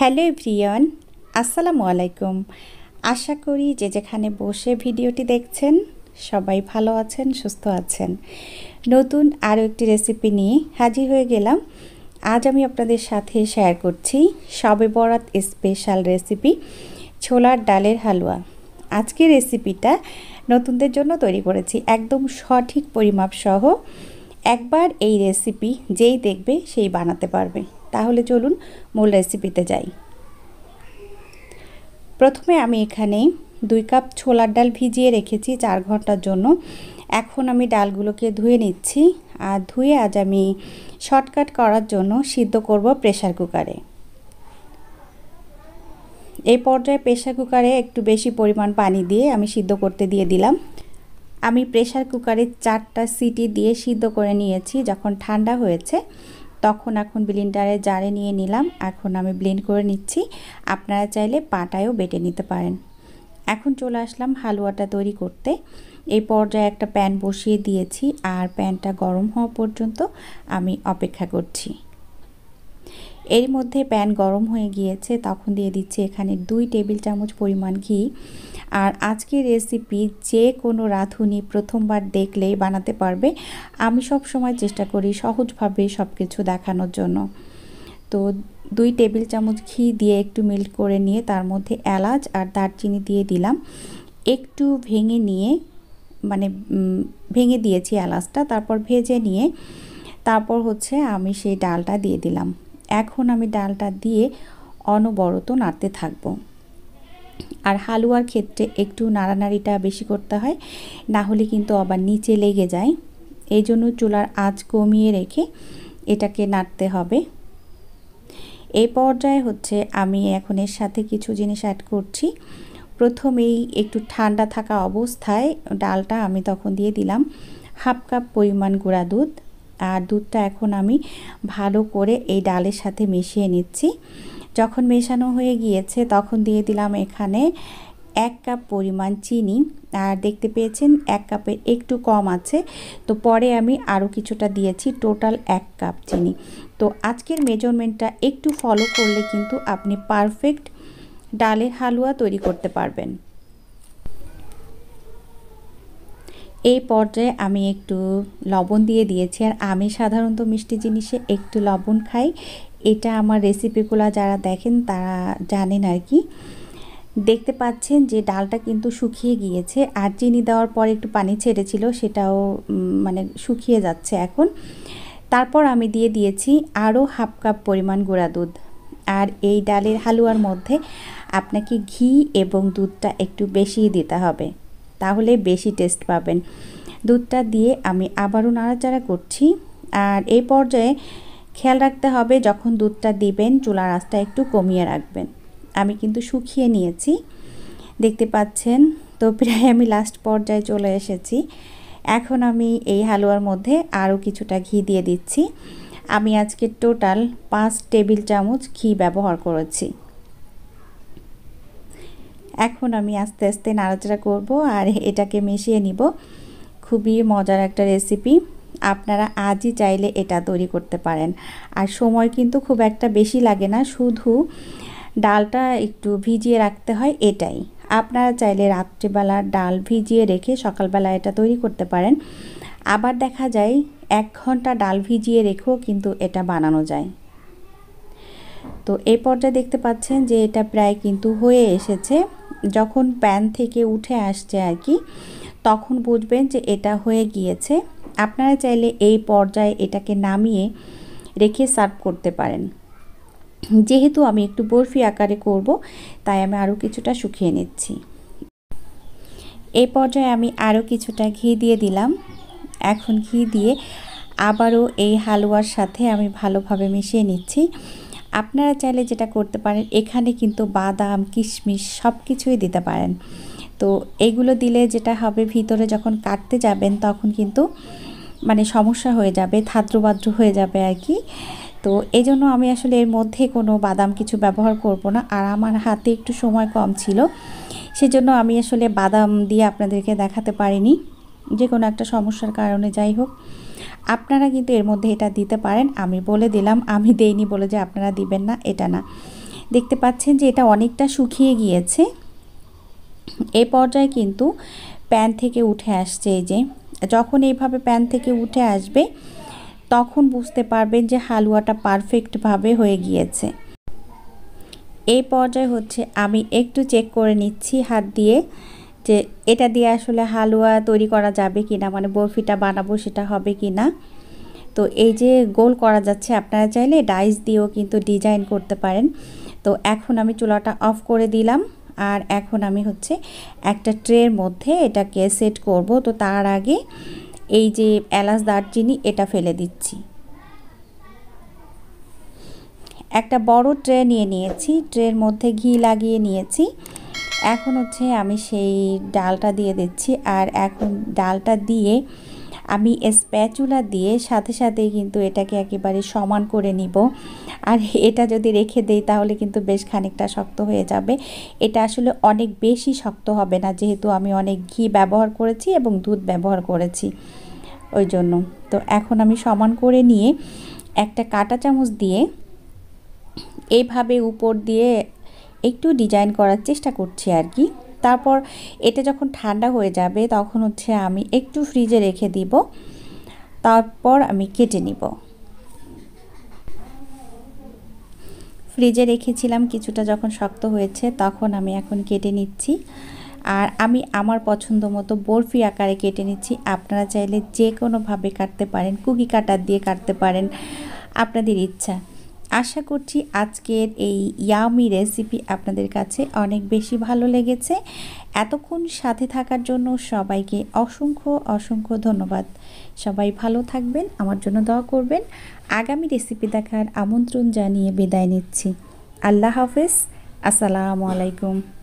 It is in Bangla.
হ্যালো এভরিওয়ান, আসসালামু আলাইকুম। আশা করি যে যেখানে বসে ভিডিওটি দেখছেন সবাই ভালো আছেন, সুস্থ আছেন। নতুন আরও একটি রেসিপি নিয়ে হাজির হয়ে গেলাম। আজ আমি আপনাদের সাথে শেয়ার করছি শবে বরাত স্পেশাল রেসিপি ছোলার ডালের হালুয়া। আজকের রেসিপিটা নতুনদের জন্য তৈরি করেছি, একদম সঠিক পরিমাপ সহ। একবার এই রেসিপি যেই দেখবে সেই বানাতে পারবে। তাহলে চলুন মূল রেসিপিতে যাই। প্রথমে আমি এখানে 2 কাপ ছোলার ডাল ভিজিয়ে রেখেছি 4 ঘন্টার জন্য। এখন আমি ডালগুলোকে ধুয়ে নিচ্ছি, আর ধুয়ে আজ আমি শর্টকাট করার জন্য সিদ্ধ করব প্রেসার কুকারে। এই পর্যায়ে প্রেসার কুকারে একটু বেশি পরিমাণ পানি দিয়ে আমি সিদ্ধ করতে দিয়ে দিলাম। আমি প্রেসার কুকারে 4টা সিটি দিয়ে সিদ্ধ করে নিয়েছি। যখন ঠান্ডা হয়েছে তখন এখন ব্লেন্ডারে জারে নিয়ে নিলাম। এখন আমি ব্লেন্ড করে নিচ্ছি, আপনারা চাইলে পাটায়ও বেটে নিতে পারেন। এখন চলে আসলাম হালুয়াটা তৈরি করতে। এই পর্যায়ে একটা প্যান বসিয়ে দিয়েছি, আর প্যানটা গরম হওয়া পর্যন্ত আমি অপেক্ষা করছি। এর মধ্যে প্যান গরম হয়ে গিয়েছে, তখন দিয়ে দিচ্ছি এখানে 2 টেবিল চামচ পরিমাণ ঘি। আর আজকের রেসিপি যে কোনো রাঁধুনি প্রথমবার দেখলেই বানাতে পারবে। আমি সব সময় চেষ্টা করি সহজভাবে সব কিছু দেখানোর জন্য। তো 2 টেবিল চামচ ঘি দিয়ে একটু মেল্ট করে নিয়ে তার মধ্যে এলাচ আর দারচিনি দিয়ে দিলাম। একটু ভেঙে নিয়ে ভেঙে দিয়েছি এলাচটা, তারপর ভেজে নিয়ে তারপর আমি সেই ডালটা দিয়ে দিলাম। এখন আমি ডালটা দিয়ে অনবরত নাড়তে থাকবো। আর হালুয়ার ক্ষেত্রে একটু নাড়ানাড়িটা বেশি করতে হয়, না হলে কিন্তু আবার নিচে লেগে যায়। এই জন্য চুলার আঁচ কমিয়ে রেখে এটাকে নাড়তে হবে। এই পর্যায়ে আমি এখন এর সাথে কিছু জিনিস অ্যাড করছি। প্রথমেই একটু ঠান্ডা থাকা অবস্থায় ডালটা আমি তখন দিয়ে দিলাম 1/2 কাপ পরিমাণ গুঁড়া দুধ। আর দুধটা এখন আমি ভালো করে এই ডালের সাথে মিশিয়ে নিচ্ছি। যখন মেশানো হয়ে গিয়েছে তখন দিয়ে দিলাম এখানে 1 কাপ পরিমাণ চিনি। আর দেখতে পেয়েছেন 1 কাপের একটু কম আছে, তো পরে আমি আরও কিছুটা দিয়েছি, টোটাল 1 কাপ চিনি। তো আজকের মেজারমেন্টটা একটু ফলো করলে কিন্তু আপনি পারফেক্ট ডালের হালুয়া তৈরি করতে পারবেন। এই পর্যায়ে আমি একটু লবণ দিয়ে দিয়েছি। আর আমি সাধারণত মিষ্টি জিনিসে একটু লবণ খাই। এটা আমার রেসিপিগুলো যারা দেখেন তারা জানেন আর কি। দেখতে পাচ্ছেন যে ডালটা কিন্তু শুকিয়ে গিয়েছে, আর চিনি দেওয়ার পর একটু পানি ছেড়েছিল, সেটাও শুকিয়ে যাচ্ছে এখন। তারপর আমি দিয়ে দিয়েছি আরও 1/2 কাপ পরিমাণ গুঁড়া দুধ। আর এই ডালের হালুয়ার মধ্যে আপনাকে ঘি এবং দুধটা একটু বেশি দিতে হবে, তাহলে বেশি টেস্ট পাবেন। দুধটা দিয়ে আমি আবারও নাড়াচাড়া করছি। আর এই পর্যায়ে খেয়াল রাখতে হবে, যখন দুধটা দিবেন চুলার আঁচটা একটু কমিয়ে রাখবেন। আমি কিন্তু শুকিয়ে নিয়েছি, দেখতে পাচ্ছেন। তো প্রায় আমি লাস্ট পর্যায়ে চলে এসেছি। এখন আমি এই হালুয়ার মধ্যে আরও কিছুটা ঘি দিয়ে দিচ্ছি। আমি আজকে টোটাল 5 টেবিল চামচ ঘি ব্যবহার করেছি। এখন আমি আস্তে আস্তে নাড়াচাড়া করব আর এটাকে মিশিয়ে নিব। খুবই মজার একটা রেসিপি, আপনারা আজই চাইলে এটা তৈরি করতে পারেন। আর সময় কিন্তু খুব একটা বেশি লাগে না, শুধু ডালটা একটু ভিজিয়ে রাখতে হয়, এটাই। আপনারা চাইলে রাত্রিবেলা ডাল ভিজিয়ে রেখে সকালবেলা এটা তৈরি করতে পারেন। আবার দেখা যায় 1 ঘন্টা ডাল ভিজিয়ে রেখেও কিন্তু এটা বানানো যায়। তো এই পর্যায়ে দেখতে পাচ্ছেন যে এটা প্রায় কিন্তু হয়ে এসেছে। যখন প্যান থেকে উঠে আসছে আর কি, তখন বুঝবেন যে এটা হয়ে গিয়েছে। আপনারা চাইলে এই পর্যায়ে এটাকে নামিয়ে রেখে সার্ভ করতে পারেন। যেহেতু আমি একটু বরফি আকারে করব, তাই আমি আরও কিছুটা শুকিয়ে নিচ্ছি। এই পর্যায়ে আমি আরও কিছুটা ঘি দিয়ে দিলাম। এখন ঘি দিয়ে আবারও এই হালুয়ার সাথে আমি ভালোভাবে মিশিয়ে নিচ্ছি। আপনারা চাইলে যেটা করতে পারেন, এখানে কিন্তু বাদাম, কিশমিশ সব কিছুই দিতে পারেন। তো এগুলো দিলে যেটা হবে, ভিতরে যখন কাটতে যাবেন তখন কিন্তু সমস্যা হয়ে যাবে, থাদ্রবাদ্র হয়ে যাবে আর কি। তো এই জন্য আমি আসলে এর মধ্যে কোনো বাদাম কিছু ব্যবহার করব না। আর আমার হাতে একটু সময় কম ছিল, সেজন্য আমি আসলে বাদাম দিয়ে আপনাদেরকে দেখাতে পারিনি, যে কোনো একটা সমস্যার কারণে। যাই হোক, আপনারা কিন্তু এর মধ্যে এটা দিতে পারেন। আমি বলে দিলাম, আমি দেইনি বলে যে আপনারা দিবেন না, এটা না। দেখতে পাচ্ছেন যে এটা অনেকটা শুকিয়ে গিয়েছে। এই পর্যায়ে কিন্তু প্যান থেকে উঠে আসছে। এই যে যখন এইভাবে প্যান থেকে উঠে আসবে তখন বুঝতে পারবেন যে হালুয়াটা পারফেক্টভাবে হয়ে গিয়েছে। এই পর্যায়ে হচ্ছে আমি একটু চেক করে নিচ্ছি হাত দিয়ে যে এটা দিয়ে আসলে হালুয়া তৈরি করা যাবে কিনা, মানে বরফিটা বানাবো সেটা হবে কিনা। তো এই যে গোল করা যাচ্ছে, আপনারা চাইলে ডাইস দিয়েও কিন্তু ডিজাইন করতে পারেন। তো এখন আমি চুলাটা অফ করে দিলাম আর এখন আমি হচ্ছে একটা ট্রের মধ্যে এটাকে সেট করব। তো তার আগে এই যে এলাচ দারচিনি এটা ফেলে দিচ্ছি। একটা বড় ট্রে নিয়ে নিয়েছি, ট্রের মধ্যে ঘি লাগিয়ে নিয়েছি। এখন হচ্ছে আমি সেই ডালটা দিয়ে দিচ্ছি আর এখন ডালটা দিয়ে আমি স্প্যাচুলা দিয়ে সাথে সাথে কিন্তু এটাকে একেবারে সমান করে নিব। আর এটা যদি রেখে দেই তাহলে কিন্তু বেশ খানিকটা শক্ত হয়ে যাবে। এটা আসলে অনেক বেশি শক্ত হবে না, যেহেতু আমি অনেক ঘি ব্যবহার করেছি এবং দুধ ব্যবহার করেছি ওই জন্য। তো এখন আমি সমান করে নিয়ে একটা কাঁটা চামচ দিয়ে এইভাবে উপর দিয়ে একটু ডিজাইন করার চেষ্টা করছি আর কি। তারপর এটা যখন ঠান্ডা হয়ে যাবে তখন হচ্ছে আমি একটু ফ্রিজে রেখে দিব, তারপর আমি কেটে নিব। ফ্রিজে রেখেছিলাম, কিছুটা যখন শক্ত হয়েছে তখন আমি এখন কেটে নিচ্ছি। আর আমি আমার পছন্দ মতো বরফি আকারে কেটে নিচ্ছি। আপনারা চাইলে যে কোনোভাবে কাটতে পারেন, কুকি কাটার দিয়ে কাটতে পারেন, আপনাদের ইচ্ছা। আশা করছি আজকের এই ইয়ামি রেসিপি আপনাদের কাছে অনেক বেশি ভালো লেগেছে। এতক্ষণ সাথে থাকার জন্য সবাইকে অসংখ্য অসংখ্য ধন্যবাদ। সবাই ভালো থাকবেন, আমার জন্য দোয়া করবেন। আগামী রেসিপি দেখার আমন্ত্রণ জানিয়ে বিদায় নিচ্ছি। আল্লাহ হাফেজ, আসসালামু আলাইকুম।